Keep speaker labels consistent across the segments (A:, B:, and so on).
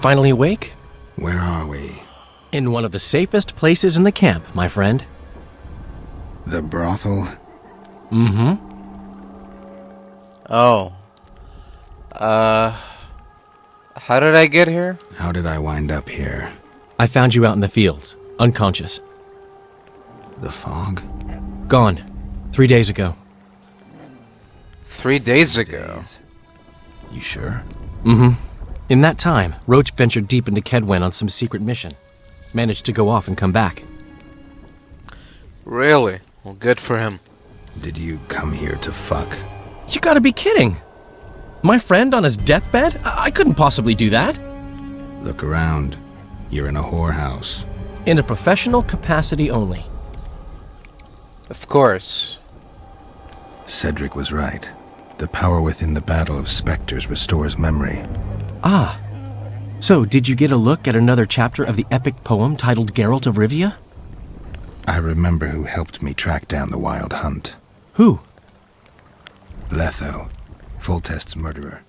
A: Finally awake?
B: Where are we?
A: In one of the safest places in the camp, my friend.
B: The brothel?
A: Mm-hmm.
C: Oh. How did I get here?
B: How did I wind up here?
A: I found you out in the fields, unconscious.
B: The fog?
A: Gone. 3 days ago.
C: 3 days ago.
B: You sure?
A: Mm-hmm. In that time, Roach ventured deep into Kedwen on some secret mission. Managed to go off and come back.
C: Really? Well, good for him.
B: Did you come here to fuck?
A: You gotta be kidding! My friend on his deathbed? I couldn't possibly do that.
B: Look around. You're in a whorehouse.
A: In a professional capacity only.
C: Of course.
B: Cedric was right. The power within the battle of specters restores memory.
A: Ah. So, did you get a look at another chapter of the epic poem titled Geralt of Rivia?
B: I remember who helped me track down the Wild Hunt.
A: Who?
B: Letho, Foltest's murderer.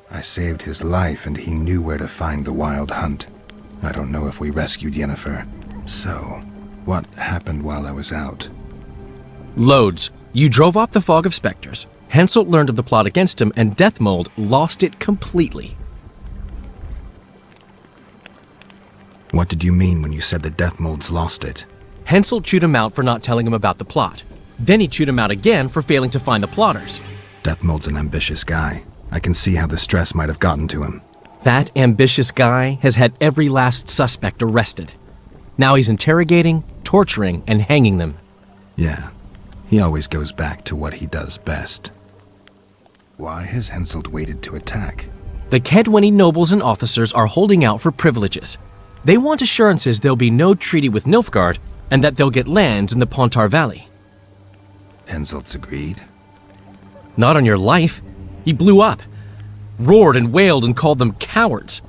B: I saved his life and he knew where to find the Wild Hunt. I don't know if we rescued Yennefer. So, what happened while I was out?
A: Loads. You drove off the fog of specters. Henselt learned of the plot against him, and Deathmold lost it completely.
B: What did you mean when you said the Deathmold's lost it?
A: Henselt chewed him out for not telling him about the plot. Then he chewed him out again for failing to find the plotters.
B: Deathmold's an ambitious guy. I can see how the stress might have gotten to him.
A: That ambitious guy has had every last suspect arrested. Now he's interrogating, torturing, and hanging them.
B: Yeah, he always goes back to what he does best. Why has Henselt waited to attack?
A: The Kedweni nobles and officers are holding out for privileges. They want assurances there'll be no treaty with Nilfgaard, and that they'll get lands in the Pontar Valley.
B: Henselt's agreed?
A: Not on your life. He blew up. Roared and wailed and called them cowards.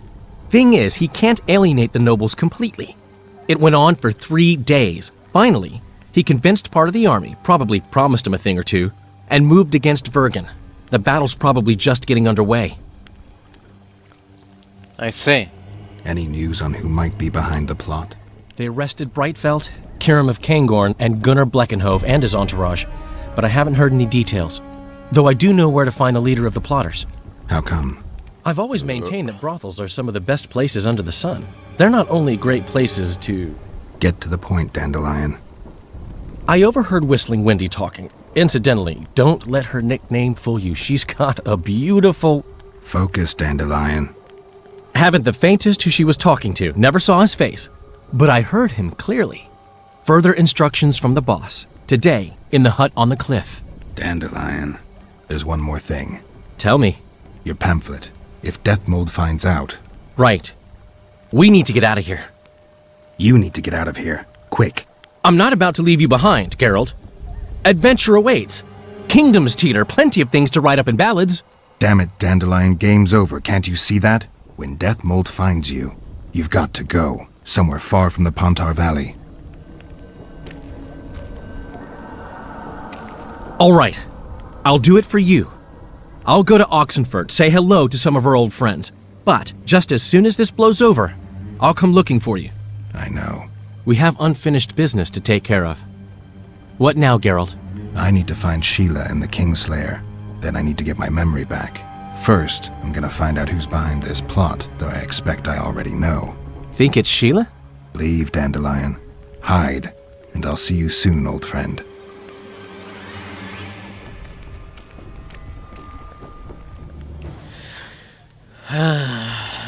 A: Thing is, he can't alienate the nobles completely. It went on for 3 days. Finally, he convinced part of the army, probably promised him a thing or two, and moved against Vergen. The battle's probably just getting underway.
C: I see.
B: Any news on who might be behind the plot?
A: They arrested Brightfelt, Kirim of Kangorn, and Gunnar Bleckenhove and his entourage, but I haven't heard any details. Though I do know where to find the leader of the plotters.
B: How come?
A: I've always maintained that brothels are some of the best places under the sun. They're not only great places to...
B: Get to the point, Dandelion.
A: I overheard Whistling Wendy talking. Incidentally, don't let her nickname fool you. She's got a beautiful...
B: Focus, Dandelion.
A: Haven't the faintest who she was talking to. Never saw his face. But I heard him clearly. Further instructions from the boss. Today, in the hut on the cliff.
B: Dandelion. There's one more thing.
A: Tell me.
B: Your pamphlet. If Deathmold finds out...
A: Right. We need to get out of here.
B: You need to get out of here. Quick.
A: I'm not about to leave you behind, Geralt. Adventure awaits. Kingdoms teeter, plenty of things to write up in ballads.
B: Damn it, Dandelion, game's over. Can't you see that? When Deathmold finds you, you've got to go. Somewhere far from the Pontar Valley.
A: All right. I'll do it for you. I'll go to Oxenfurt, say hello to some of our old friends. But just as soon as this blows over, I'll come looking for you.
B: I know.
A: We have unfinished business to take care of. What now, Geralt?
B: I need to find Sheila and the Kingslayer. Then I need to get my memory back. First, I'm gonna find out who's behind this plot, though I expect I already know.
A: Think it's Sheila?
B: Leave, Dandelion. Hide, and I'll see you soon, old friend.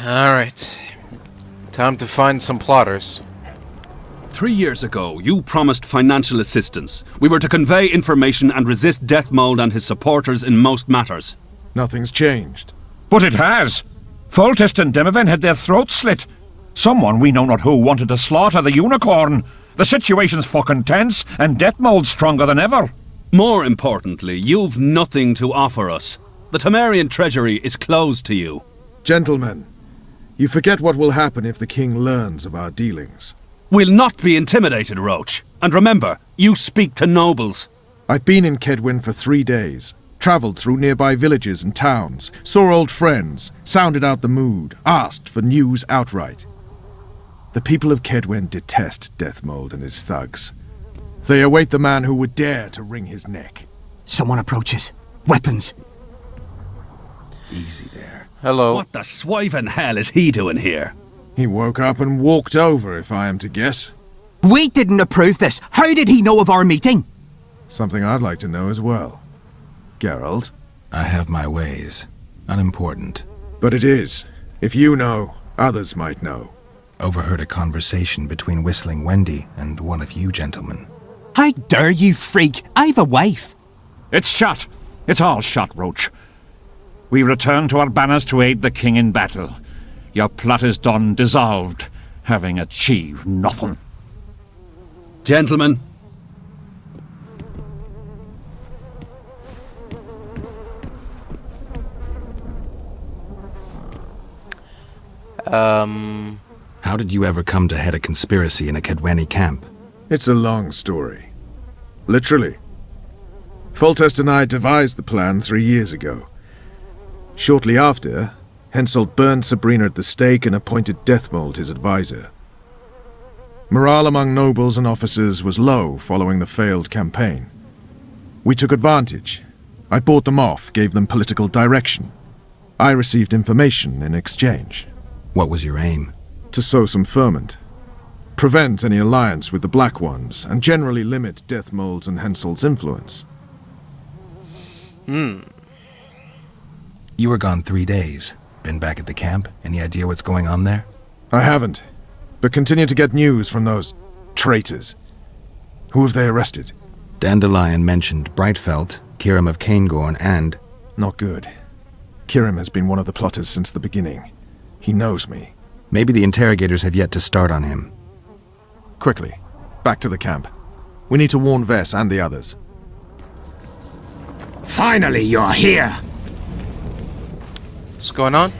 C: Alright. Time to find some plotters.
D: 3 years ago, you promised financial assistance. We were to convey information and resist Deathmold and his supporters in most matters.
E: Nothing's changed.
F: But it has. Foltest and Demoven had their throats slit. Someone, we know not who, wanted to slaughter the unicorn. The situation's fucking tense, and Deathmold's stronger than ever.
D: More importantly, you've nothing to offer us. The Temerian treasury is closed to you.
E: Gentlemen, you forget what will happen if the king learns of our dealings.
D: We'll not be intimidated, Roach. And remember, you speak to nobles.
E: I've been in Kedwen for 3 days. Travelled through nearby villages and towns, saw old friends, sounded out the mood, asked for news outright. The people of Kedwen detest Deathmold and his thugs. They await the man who would dare to wring his neck.
G: Someone approaches. Weapons.
B: Easy there.
C: Hello.
D: What the swiving hell is he doing here?
E: He woke up and walked over, if I am to guess.
G: We didn't approve this. How did he know of our meeting?
E: Something I'd like to know as well. Geralt?
B: I have my ways. Unimportant.
E: But it is. If you know, others might know.
B: Overheard a conversation between Whistling Wendy and one of you gentlemen.
G: How dare you, freak? I've a wife.
F: It's shut. It's all shut, Roach. We return to our banners to aid the king in battle. Your plot is done, dissolved, having achieved nothing.
D: Gentlemen,
B: How did you ever come to head a conspiracy in a Kedweni camp?
E: It's a long story. Literally. Foltest and I devised the plan 3 years ago. Shortly after, Henselt burned Sabrina at the stake and appointed Deathmold his advisor. Morale among nobles and officers was low following the failed campaign. We took advantage. I bought them off, gave them political direction. I received information in exchange.
B: What was your aim?
E: To sow some ferment. Prevent any alliance with the Black Ones, and generally limit Deathmold's and Henselt's influence.
B: You were gone 3 days. Been back at the camp? Any idea what's going on there?
E: I haven't, but continue to get news from those traitors. Who have they arrested?
B: Dandelion mentioned Brightfelt, Kirim of Caingorn, and...
E: Not good. Kirim has been one of the plotters since the beginning. He knows me.
B: Maybe the interrogators have yet to start on him.
E: Quickly, back to the camp. We need to warn Vess and the others.
G: Finally, you're here.
C: What's going on?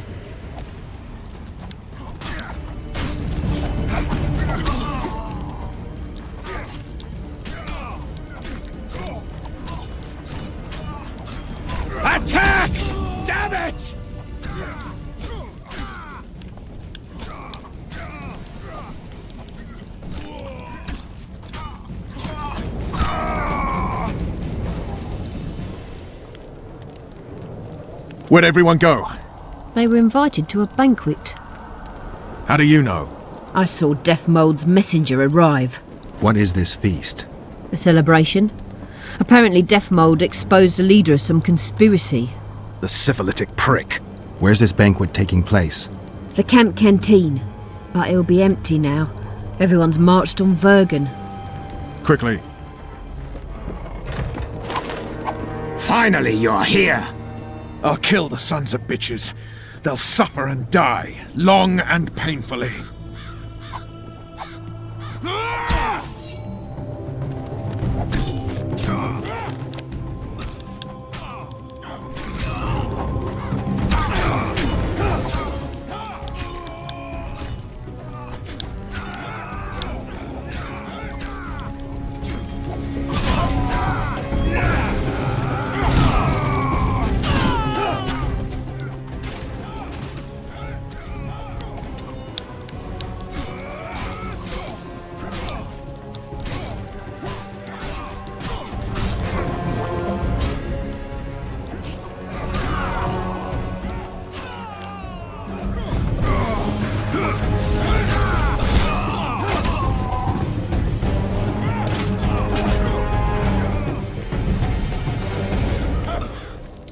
G: Attack! Damn it!
E: Where'd everyone go?
H: They were invited to a banquet.
E: How do you know?
H: I saw Deathmold's messenger arrive.
B: What is this feast?
H: A celebration. Apparently Deathmold exposed the leader of some conspiracy.
E: The syphilitic prick.
B: Where's this banquet taking place?
H: The camp canteen. But it'll be empty now. Everyone's marched on Vergen.
E: Quickly.
G: Finally, you're here.
E: I'll kill the sons of bitches. They'll suffer and die, long and painfully.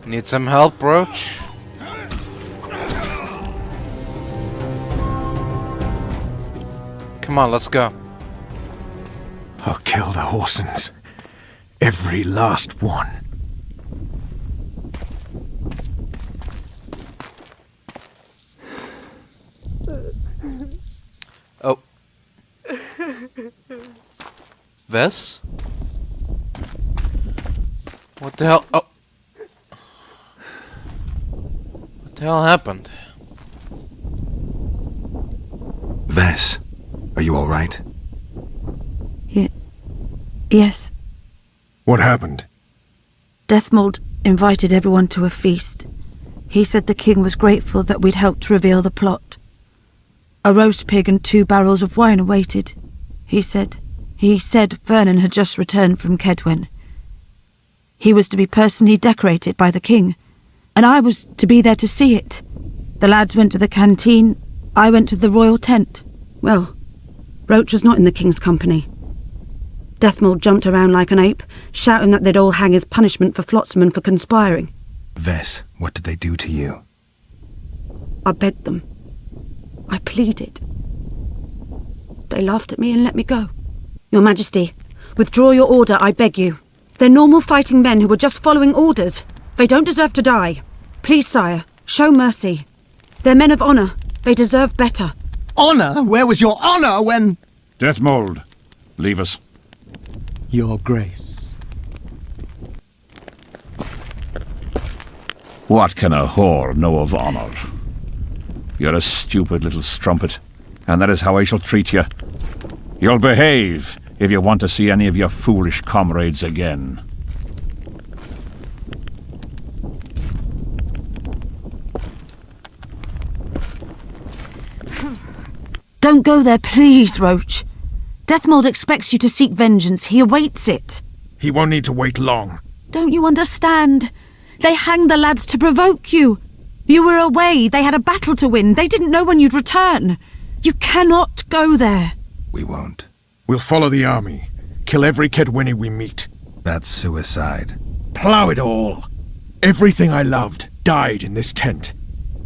C: Need some help, Roach? Come on, let's go.
E: I'll kill the Horsens. Every last one.
C: Oh. Vess? What the hell? Oh. What the hell happened?
B: Vess, are you all right?
I: Yes.
E: What happened?
I: Deathmold invited everyone to a feast. He said the king was grateful that we'd helped reveal the plot. A roast pig and 2 barrels of wine awaited, he said. He said Vernon had just returned from Kedwen. He was to be personally decorated by the king, and I was to be there to see it. The lads went to the canteen, I went to the royal tent.
J: Well, Roach was not in the king's company. Deathmold jumped around like an ape, shouting that they'd all hang as punishment for Flotsam for conspiring.
B: Vess, what did they do to you?
J: I begged them. I pleaded. They laughed at me and let me go. Your Majesty, withdraw your order, I beg you. They're normal fighting men who were just following orders. They don't deserve to die. Please, sire, show mercy. They're men of honour. They deserve better.
G: Honour? Where was your honour when...
F: Deathmold, leave us.
G: Your Grace.
F: What can a whore know of honour? You're a stupid little strumpet, and that is how I shall treat you. You'll behave if you want to see any of your foolish comrades again.
I: Don't go there, please, Roach. Deathmold expects you to seek vengeance. He awaits it.
E: He won't need to wait long.
I: Don't you understand? They hanged the lads to provoke you. You were away. They had a battle to win. They didn't know when you'd return. You cannot go there.
B: We won't.
E: We'll follow the army. Kill every Kedwenny we meet.
B: That's suicide.
E: Plough it all. Everything I loved died in this tent.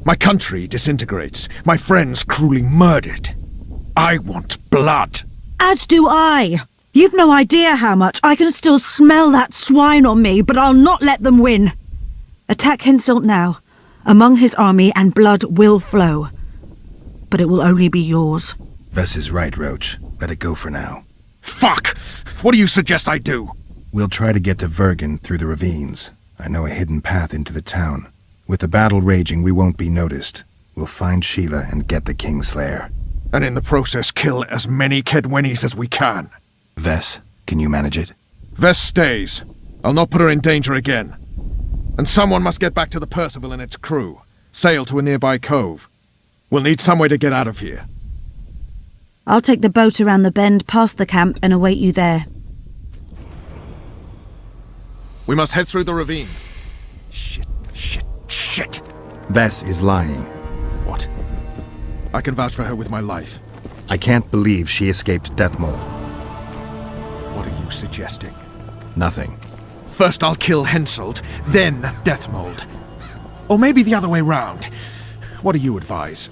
E: My country disintegrates. My friends cruelly murdered. I want blood.
I: As do I. You've no idea how much. I can still smell that swine on me, but I'll not let them win. Attack Henselt now, among his army, and blood will flow. But it will only be yours.
B: Vess is right, Roach. Let it go for now.
E: Fuck! What do you suggest I do?
B: We'll try to get to Vergen through the ravines. I know a hidden path into the town. With the battle raging, we won't be noticed. We'll find Sheila and get the Kingslayer.
E: And in the process kill as many Kedwennies as we can.
B: Vess, can you manage it?
E: Vess stays. I'll not put her in danger again. And someone must get back to the Percival and its crew. Sail to a nearby cove. We'll need some way to get out of here.
I: I'll take the boat around the bend past the camp and await you there.
E: We must head through the ravines. Shit.
B: Vess is lying.
E: What? I can vouch for her with my life.
B: I can't believe she escaped Deathmold.
E: What are you suggesting?
B: Nothing.
E: First I'll kill Henselt, then Deathmold. Or maybe the other way round. What do you advise?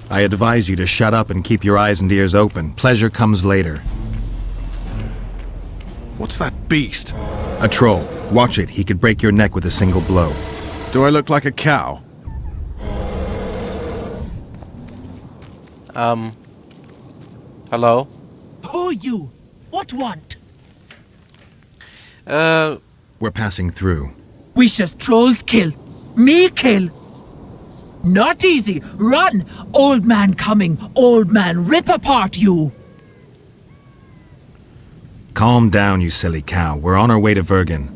B: I advise you to shut up and keep your eyes and ears open. Pleasure comes later.
E: What's that beast?
B: A troll. Watch it. He could break your neck with a single blow.
E: Do I look like a cow?
C: Hello?
K: Who you? What want?
B: We're passing through.
K: Wishes trolls kill. Me kill. Not easy. Run! Old man coming. Old man rip apart you.
B: Calm down, you silly cow. We're on our way to Vergen.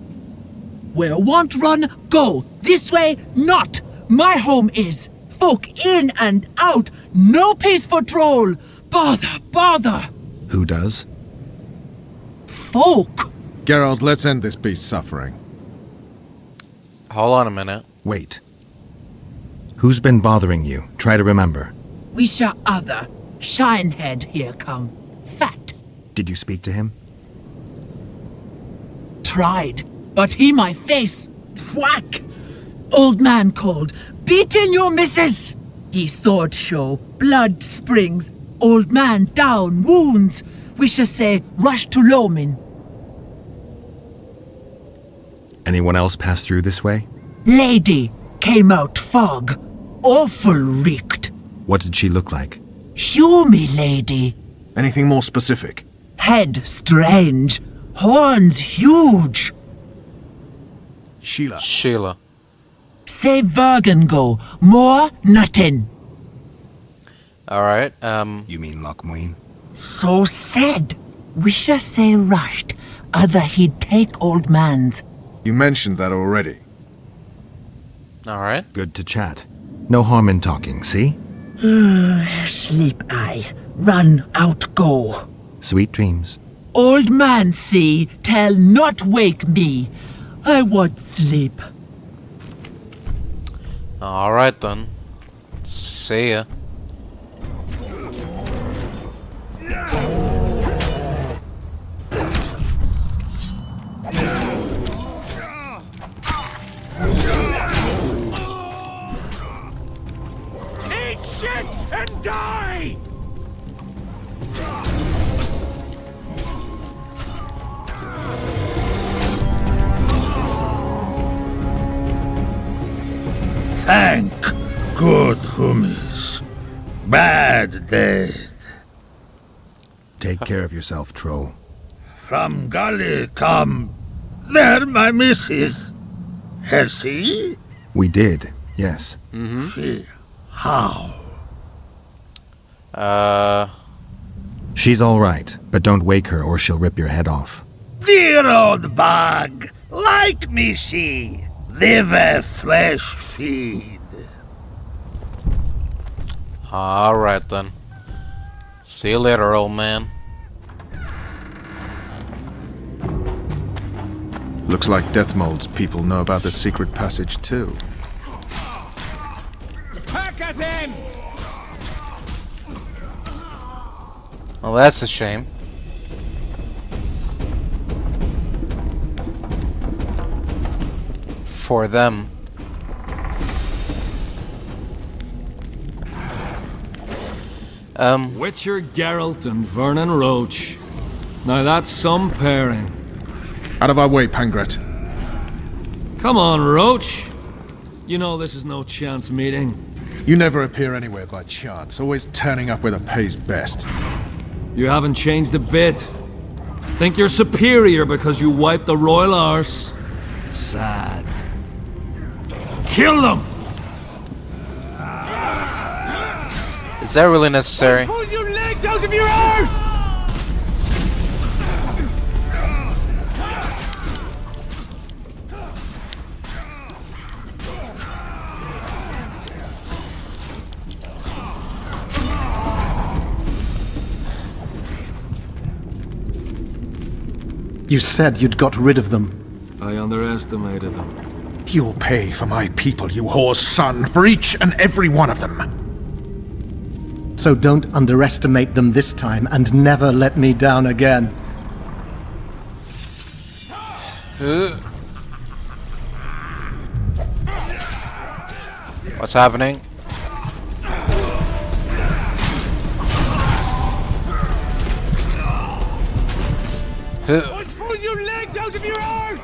K: Where want run, go. This way, not. My home is. Folk in and out. No peace for troll. Bother.
B: Who does?
K: Folk.
E: Geralt, let's end this beast's suffering.
C: Hold on a minute.
B: Wait. Who's been bothering you? Try to remember.
K: Wisha other. Shinehead here come. Fat.
B: Did you speak to him?
K: Tried, but he my face. Whack! Old man called. Beat in your missus! He sword show. Blood springs. Old man down. Wounds. Wisha say rush to Lomin.
B: Anyone else pass through this way?
K: Lady came out fog. Awful reeked.
B: What did she look like?
K: Humy lady.
E: Anything more specific?
K: Head strange. Horns huge.
E: Sheila.
K: Say Vergen go. More nothing.
C: Alright,
B: You mean Lochmuin?
K: So said. Wisha say rushed. Other he'd take old man's.
E: You mentioned that already.
C: Alright.
B: Good to chat. No harm in talking, see?
K: Sleep I, run out go.
B: Sweet dreams.
K: Old man see, tell not wake me. I want sleep.
C: Alright then. See ya.
F: Eat shit and die!
L: Thank good humans. Bad death.
B: Take care of yourself, troll.
L: From Gully come. There, my missus. Hersey?
B: We did, yes.
L: She. How?
B: She's all right, but don't wake her or she'll rip your head off.
L: Dear old bug. Like me she. Live a flesh feed.
C: Alright then. See you later, old man.
E: Looks like Deathmold's people know about the secret passage too.
F: Pack at him!
C: Well, that's a shame. For them.
M: Witcher Geralt and Vernon Roach. Now that's some pairing.
E: Out of our way, Pangret.
M: Come on, Roach. You know this is no chance meeting.
E: You never appear anywhere by chance, always turning up where the pay's best.
M: You haven't changed a bit. Think you're superior because you wiped the royal arse? Sad. Kill them!
C: Is that really necessary?
F: Pull your legs out of your arse!
N: You said you'd got rid of them.
M: I underestimated them.
E: You'll pay for my people, you whore's son, for each and every one of them.
N: So don't underestimate them this time and never let me down again.
C: What's happening?
F: Pull your legs out of your arse!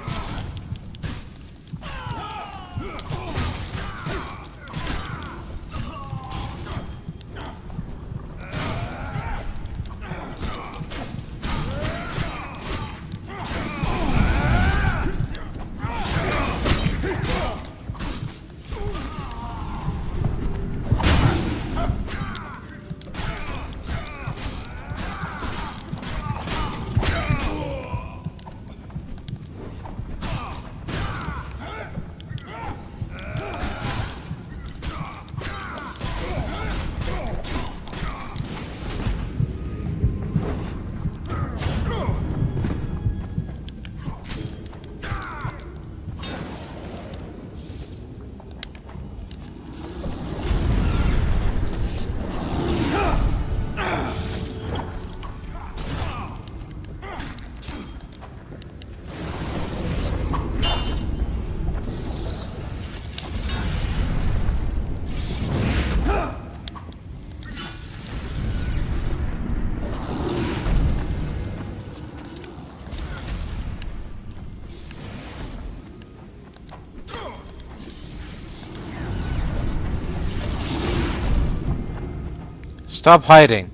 C: Stop hiding.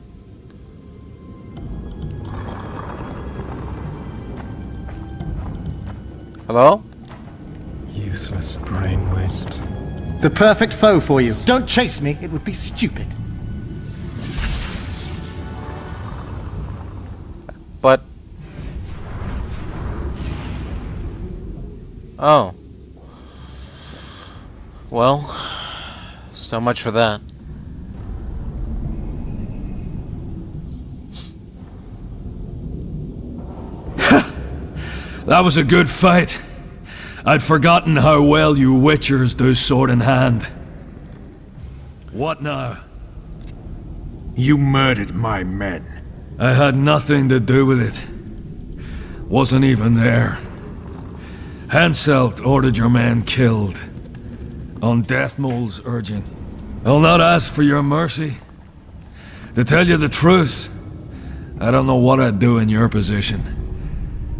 C: Hello?
N: Useless brain waste. The perfect foe for you. Don't chase me, it would be stupid.
C: But... Oh. Well, so much for that.
M: That was a good fight. I'd forgotten how well you Witchers do sword in hand. What now?
E: You murdered my men.
M: I had nothing to do with it. Wasn't even there. Henselt ordered your men killed. On Deathmole's urging. I'll not ask for your mercy. To tell you the truth, I don't know what I'd do in your position.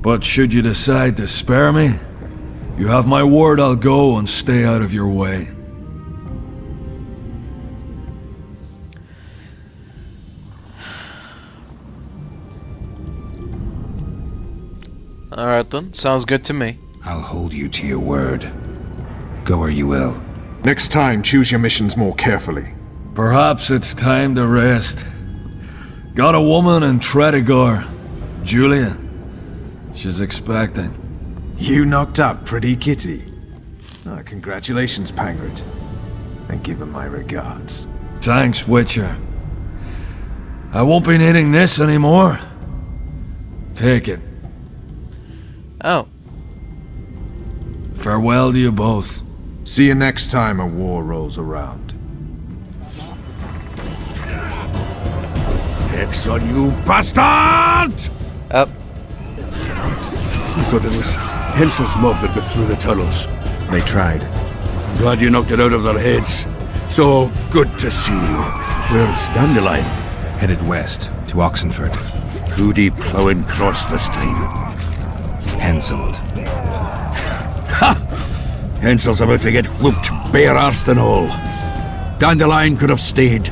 M: But should you decide to spare me, you have my word I'll go and stay out of your way.
C: Alright then, sounds good to me.
B: I'll hold you to your word. Go where you will.
E: Next time, choose your missions more carefully.
M: Perhaps it's time to rest. Got a woman in Tredegar, Julia. She's expecting.
E: You knocked up pretty kitty. Oh, congratulations, Pangret. And give her my regards.
M: Thanks, Witcher. I won't be needing this anymore. Take it.
C: Oh.
M: Farewell to you both.
E: See you next time a war rolls around.
L: Hex on you, bastard!
C: Up.
L: I thought it was Henselt's mob that got through the tunnels.
B: They tried.
L: I'm glad you knocked it out of their heads. So good to see you. Where's Dandelion?
B: Headed west, to Oxenford.
L: Who'd he plowing cross this time?
B: Henselt.
L: Ha! Henselt's about to get whooped, bare-arsed and all. Dandelion could have stayed.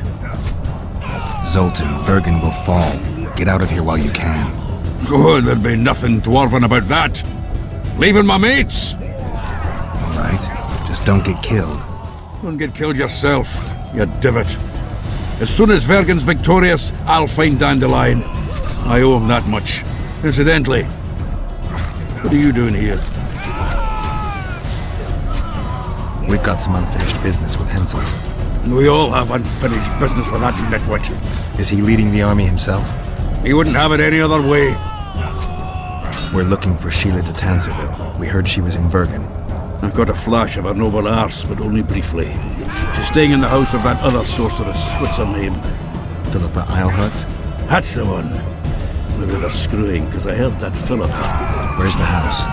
B: Zoltan, Vergen will fall. Get out of here while you can.
L: Oh, there'd be nothing dwarven about that. Leaving my mates.
B: All right, just don't get killed.
L: Don't get killed yourself, you divot. As soon as Vergen's victorious, I'll find Dandelion. I owe him that much. Incidentally, what are you doing here?
B: We've got some unfinished business with Henselt.
L: We all have unfinished business with that nitwit.
B: Is he leading the army himself?
L: He wouldn't have it any other way.
B: We're looking for Sheila de Tanserville. We heard she was in Vergen.
L: I've got a flash of her noble arse, but only briefly. She's staying in the house of that other sorceress. What's her name?
B: Philippa Eilhart?
L: That's the one. Maybe they're screwing, because I heard that Philippa.
B: Where's the house?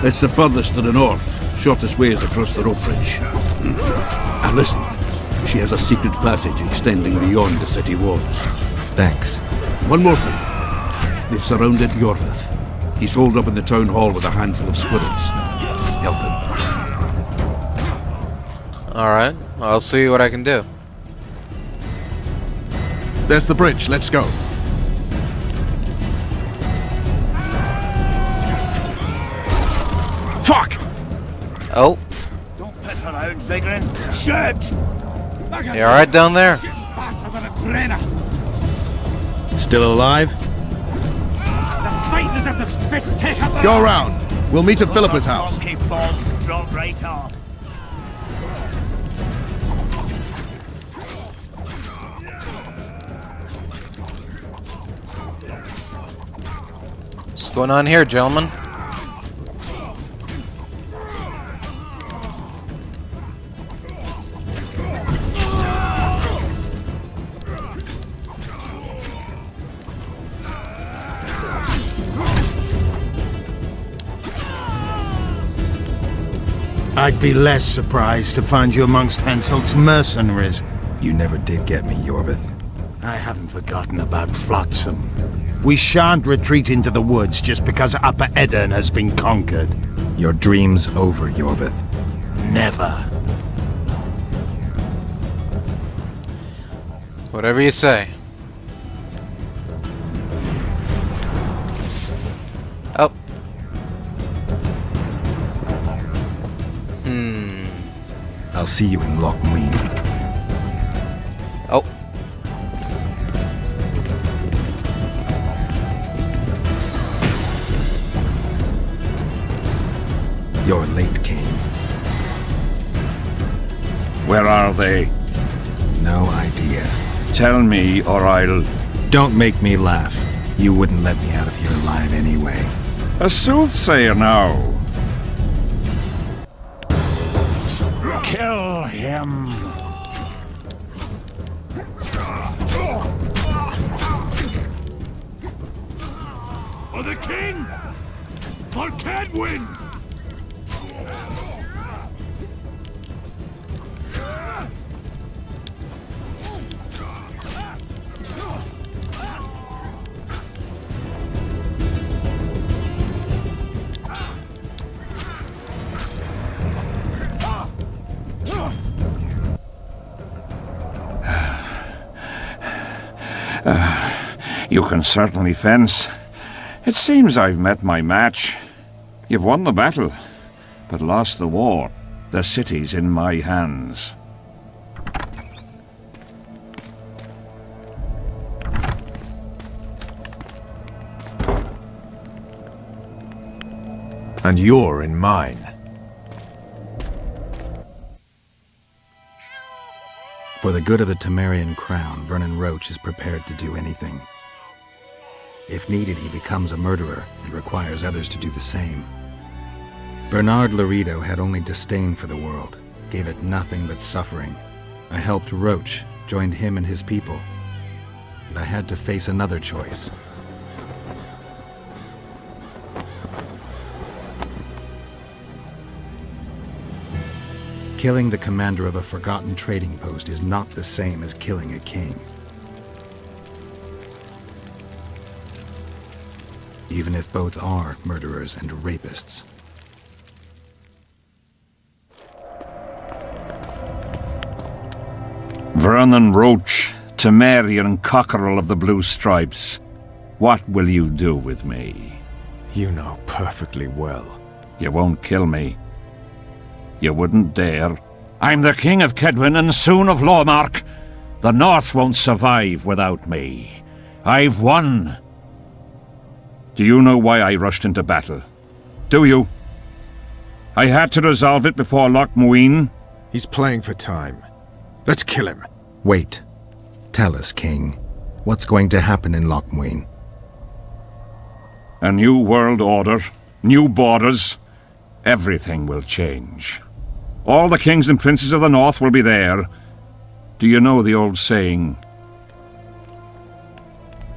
L: It's the furthest to the north. Shortest way is across the rope bridge. And listen, she has a secret passage extending beyond the city walls.
B: Thanks.
L: One more thing. They've surrounded Yorvith. He's holed up in the town hall with a handful of squirrels. Help him.
C: Alright, I'll see what I can do.
E: There's the bridge. Let's go. Fuck!
C: Oh.
L: Don't piss around, Vergen. Shoot!
C: You alright down there?
E: Still alive? Go around. We'll meet at Philippa's house.
L: Drop right off.
C: What's going on here, gentlemen?
O: I'd be less surprised to find you amongst Henselt's mercenaries.
B: You never did get me, Yorvith.
O: I haven't forgotten about Flotsam. We shan't retreat into the woods just because Upper Eddern has been conquered.
B: Your dream's over, Yorvith.
O: Never.
C: Whatever you say. Oh.
B: I'll see you in Lochmuin.
C: Oh.
B: You're late, King.
F: Where are they?
B: No idea.
F: Tell me, or I'll...
B: Don't make me laugh. You wouldn't let me out of here alive anyway.
F: A soothsayer now. Kill him.
M: For the king! For Cadwin!
F: You can certainly fence. It seems I've met my match. You've won the battle, but lost the war. The city's in my hands.
E: And you're in mine.
B: For the good of the Temerian crown, Vernon Roche is prepared to do anything. If needed, he becomes a murderer and requires others to do the same. Bernard Laredo had only disdain for the world, gave it nothing but suffering. I helped Roche, joined him and his people, and I had to face another choice. Killing the commander of a forgotten trading post is not the same as killing a king. Even if both are murderers and rapists.
F: Vernon Roche, Temerian cockerel of the Blue Stripes. What will you do with me?
E: You know perfectly well.
F: You won't kill me. You wouldn't dare. I'm the King of Kedwin and soon of Lawmark. The North won't survive without me. I've won. Do you know why I rushed into battle? Do you? I had to resolve it before Loch Muin.
E: He's playing for time. Let's kill him.
B: Wait. Tell us, King. What's going to happen in Loch Muin?
F: A new world order, new borders. Everything will change. All the kings and princes of the North will be there. Do you know the old saying?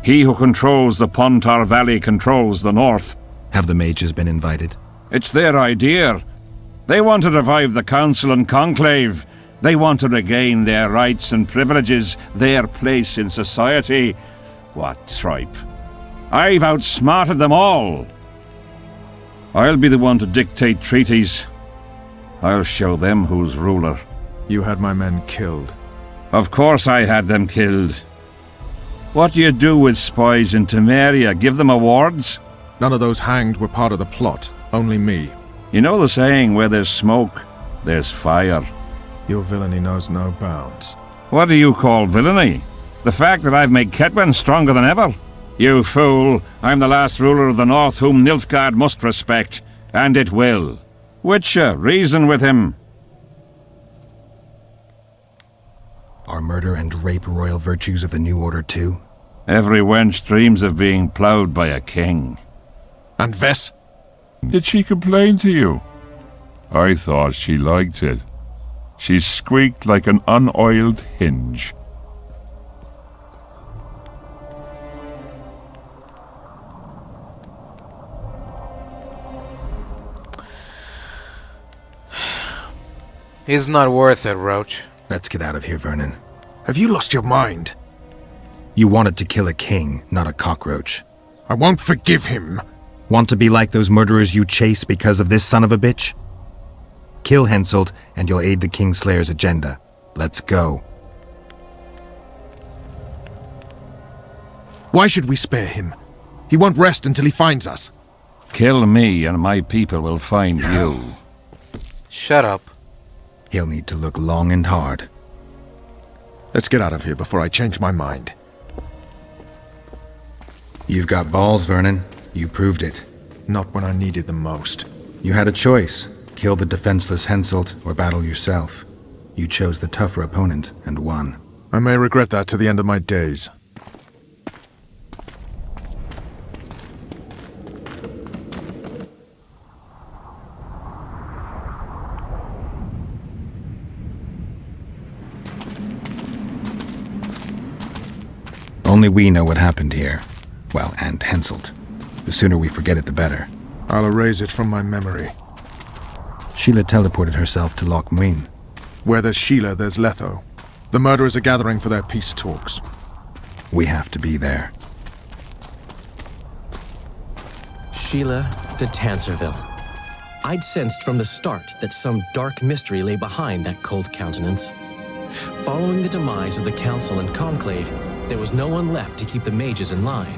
F: He who controls the Pontar Valley controls the North.
B: Have the mages been invited?
F: It's their idea. They want to revive the Council and Conclave. They want to regain their rights and privileges, their place in society. What tripe? I've outsmarted them all. I'll be the one to dictate treaties. I'll show them who's ruler.
E: You had my men killed.
F: Of course I had them killed. What do you do with spies in Temeria? Give them awards?
E: None of those hanged were part of the plot. Only me.
F: You know the saying, where there's smoke, there's fire.
E: Your villainy knows no bounds.
F: What do you call villainy? The fact that I've made Ketwen stronger than ever? You fool! I'm the last ruler of the North whom Nilfgaard must respect, and it will. Witcher, reason with him.
B: Are murder and rape royal virtues of the New Order too?
F: Every wench dreams of being ploughed by a king.
E: And Vess?
M: Did she complain to you? I thought she liked it. She squeaked like an unoiled hinge.
C: He's not worth it, Roche.
B: Let's get out of here, Vernon.
E: Have you lost your mind?
B: You wanted to kill a king, not a cockroach.
E: I won't forgive him.
B: Want to be like those murderers you chase because of this son of a bitch? Kill Henselt, and you'll aid the Kingslayer's agenda. Let's go.
E: Why should we spare him? He won't rest until he finds us.
F: Kill me, and my people will find you.
C: Shut up.
B: He'll need to look long and hard.
E: Let's get out of here before I change my mind.
B: You've got balls, Vernon. You proved it.
E: Not when I needed them most.
B: You had a choice. Kill the defenseless Henselt or battle yourself. You chose the tougher opponent and won.
E: I may regret that to the end of my days.
B: Only we know what happened here. Well, and Henselt. The sooner we forget it, the better.
E: I'll erase it from my memory.
B: Sheila teleported herself to Loch Muin.
E: Where there's Sheila, there's Letho. The murderers are gathering for their peace talks.
B: We have to be there.
A: Sheila de Tanserville. I'd sensed from the start that some dark mystery lay behind that cold countenance. Following the demise of the Council and Conclave, there was no one left to keep the mages in line.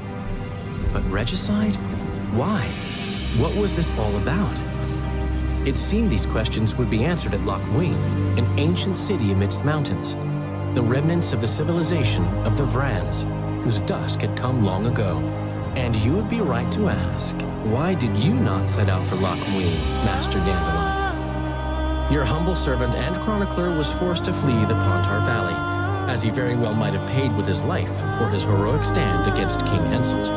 A: But regicide? Why? What was this all about? It seemed these questions would be answered at Loch Muin, an ancient city amidst mountains, the remnants of the civilization of the Vrans, whose dusk had come long ago. And you would be right to ask, why did you not set out for Loch Muin, Master Dandelion? Your humble servant and chronicler was forced to flee the Pontar Valley, as he very well might have paid with his life for his heroic stand against King Henselt.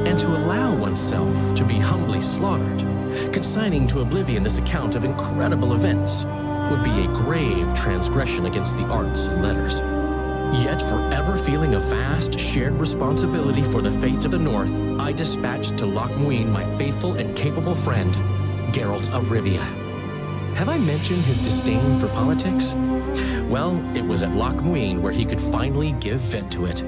A: And to allow oneself to be humbly slaughtered, consigning to oblivion this account of incredible events, would be a grave transgression against the arts and letters. Yet, forever feeling a vast shared responsibility for the fate of the North, I dispatched to Loch Muin my faithful and capable friend, Geralt of Rivia. Have I mentioned his disdain for politics? Well, it was at Loch Muin where he could finally give vent to it.